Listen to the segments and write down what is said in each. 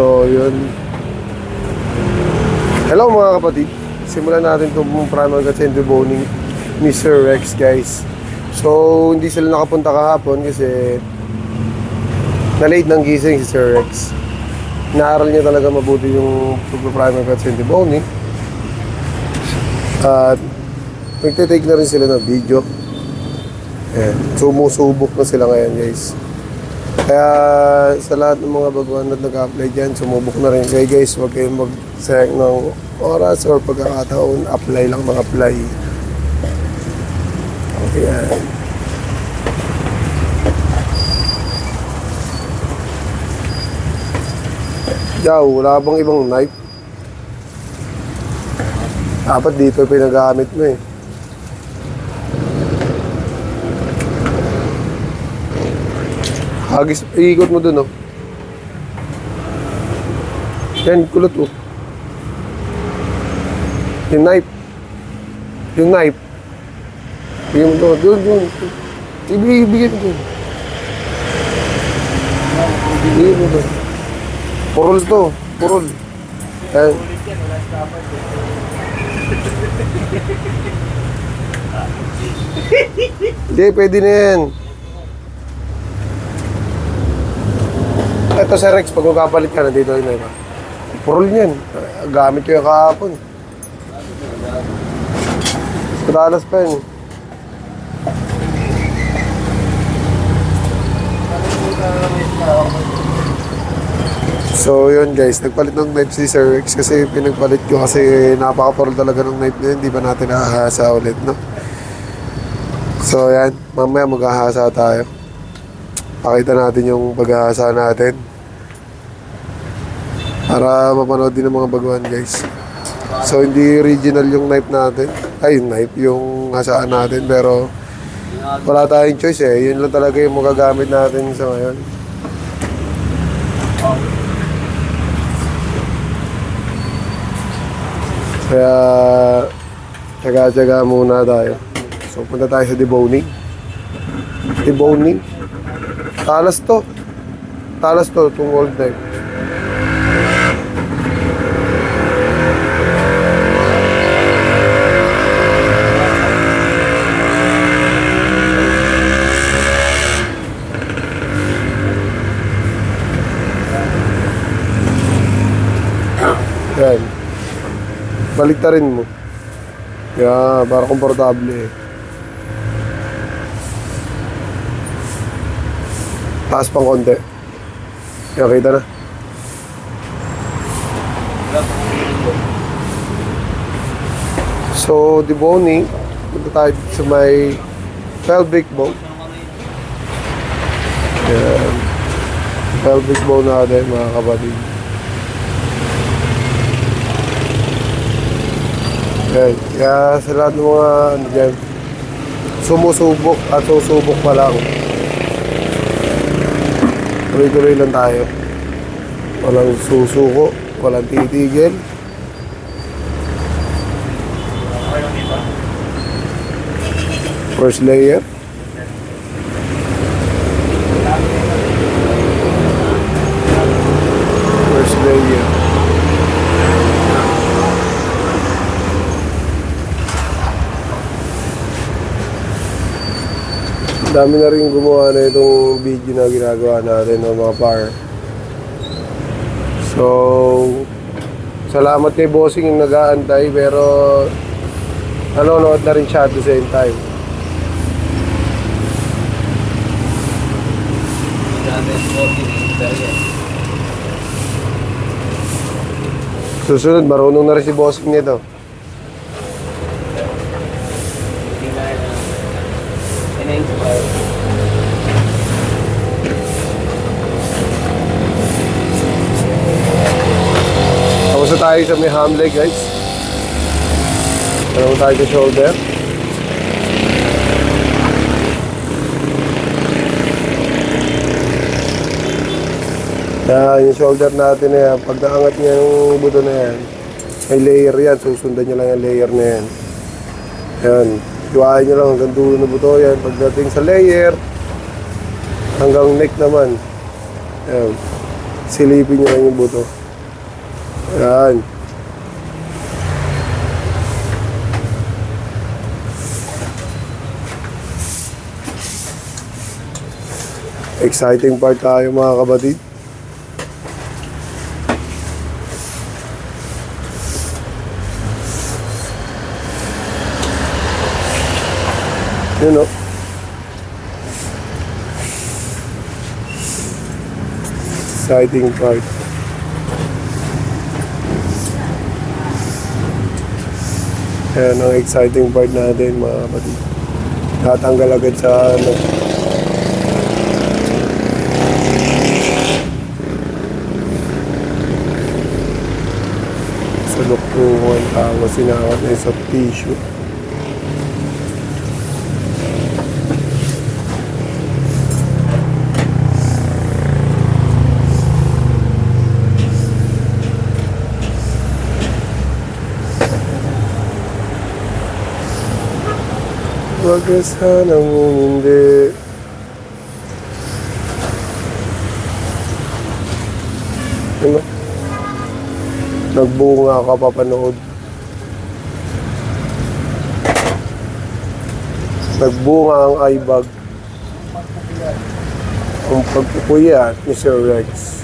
So, yun. Hello mga kapatid. Simulan natin itong primal cuts and deboning ni Sir Rex, guys. So, hindi sila nakapunta kahapon kasi na-late ng gising si Sir Rex. Naaral niya talaga mabuti yung primal cuts and deboning. At nagtitake na rin sila ng video. Ayan. Sumusubok na sila ngayon, guys. Kaya sa lahat ng mga baguhan na nag-apply dyan, sumubok na rin kayo, guys. Huwag kayong mag-sayang ng oras or pagkakataon. Apply lang ng apply. Okay, yan. Yaw, wala bang ibang knife? Dapat dito pinagamit mo eh. Hagis, iikot mo dun, oh. Yan, kulot, oh. Yung knife. Yung knife. Bigyan mo to. Doon. Ibigay mo to. Ibigay mo to. Purol to. Purol. Yan. Hindi, pwede na yan. Ito sa Rex, pag magkapalit ka, nandito yun na iba. Purol niyan. Gamit ko yung kahapon. Madalas pa yun. So yun guys, nagpalit ng knife si Sir Rex kasi pinagpalit ko kasi napaka-purol talaga ng knife na yun. Hindi ba natin nakahasa ulit, no? So yan, mamaya maghahasa tayo. Pakita natin yung paghahasa natin para mapanood din ng mga baguhan, guys. So hindi original yung knife natin. Ay, yung knife, yung hasaan natin. Pero wala tayong choice eh. Yun lang talaga yung magagamit natin sa ngayon. Kaya tsaga-tsaga muna tayo. So punta tayo sa deboning. Deboning. Talas to, itong old knife. Yan. Baliktarin mo. Kaya para komportable eh. Taas pang konti. Kaya kita na. So, deboning. Punta tayo sa may pelvic bone. Yan. Pelvic bone natin, mga kapatid. Yan. Kaya sa lahat ng mga dyan, sumusubok at susubok pa lang. Tuloy-tuloy lang tayo. Walang susuko, walang titigil. First layer. First layer. Dami na rin gumawa na itong video na ginagawa natin ng mga par. So, salamat kay Bossing yung nag-aantay pero nanonood na rin siya at the same time. Susunod, marunong na rin si Bossing nito. Tapos na tayo sa may ham leg, guys. Tapos tayo sa shoulder. Yung shoulder natin na yan, pag naangat niya yung buto na yan, may layer yan, susundan niya lang yung layer na yan. Yan, iwain niyo lang hanggang dulo na buto yan. Pagdating sa layer, hanggang neck naman. Yan. Silipin nyo lang yung buto. Ayan. Exciting part tayo mga kapatid. Yun o. Exciting part. Ayan ang exciting part natin mga kapatid. Tatanggal agad sa ano. Sa luktungan, tapos sinawat na yung soft tissue. Wag ka sanang umindi. Diba? Nagbunga ka papanood. Nagbunga ang eyebag. Ang pagpupuyat ni Sir Rex.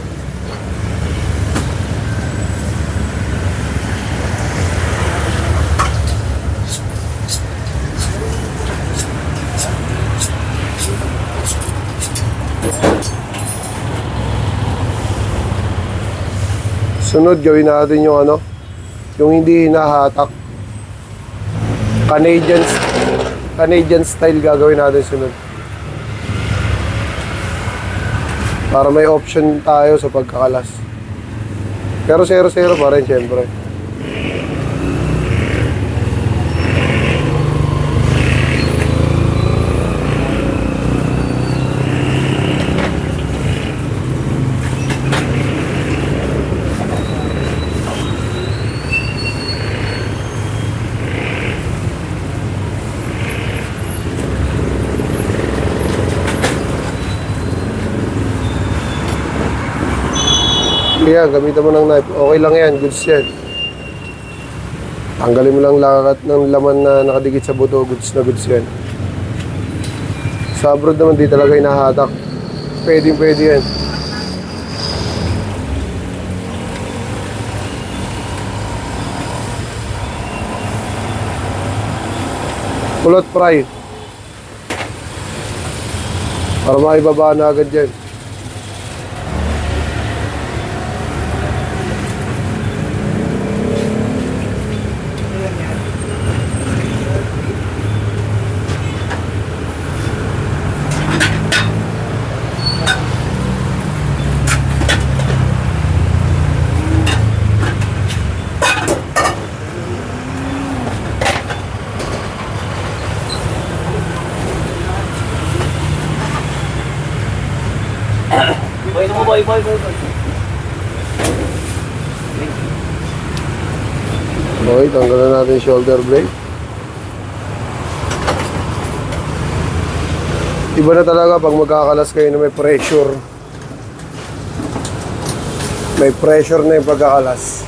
Sunod, gawin natin yung ano, yung hindi hinahatak. Canadian style gagawin natin sunod. Para may option tayo sa pagkakalas. Pero 0-0 pa rin, syempre. Kaya gamitan mo ng knife. Okay lang yan, goods yan. Tanggalin mo lang lahat ng laman na nakadikit sa buto, goods na goods yan. Sa abroad naman di talaga hinahatak. Pwede yan. Kulot fry. Para maibaba na agad yan. Boy. Okay, tanggalan natin shoulder blade. Iba na talaga pag magkakalas kayo na may pressure. May pressure na yung pagkakalas.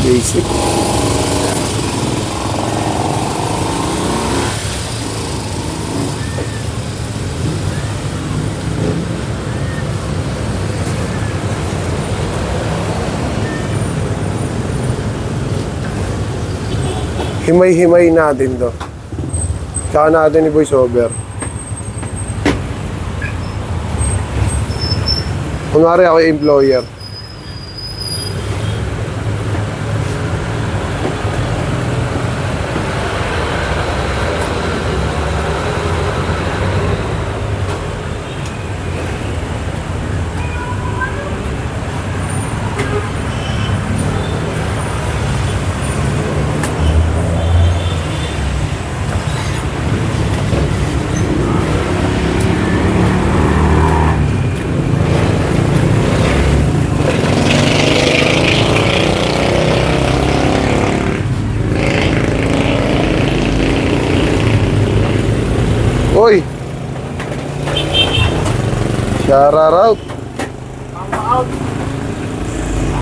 Basic. Himay-himay natin to. Tsaka natin i-voice over. Kunwari ako yung employer. Boy. Shout out. Out.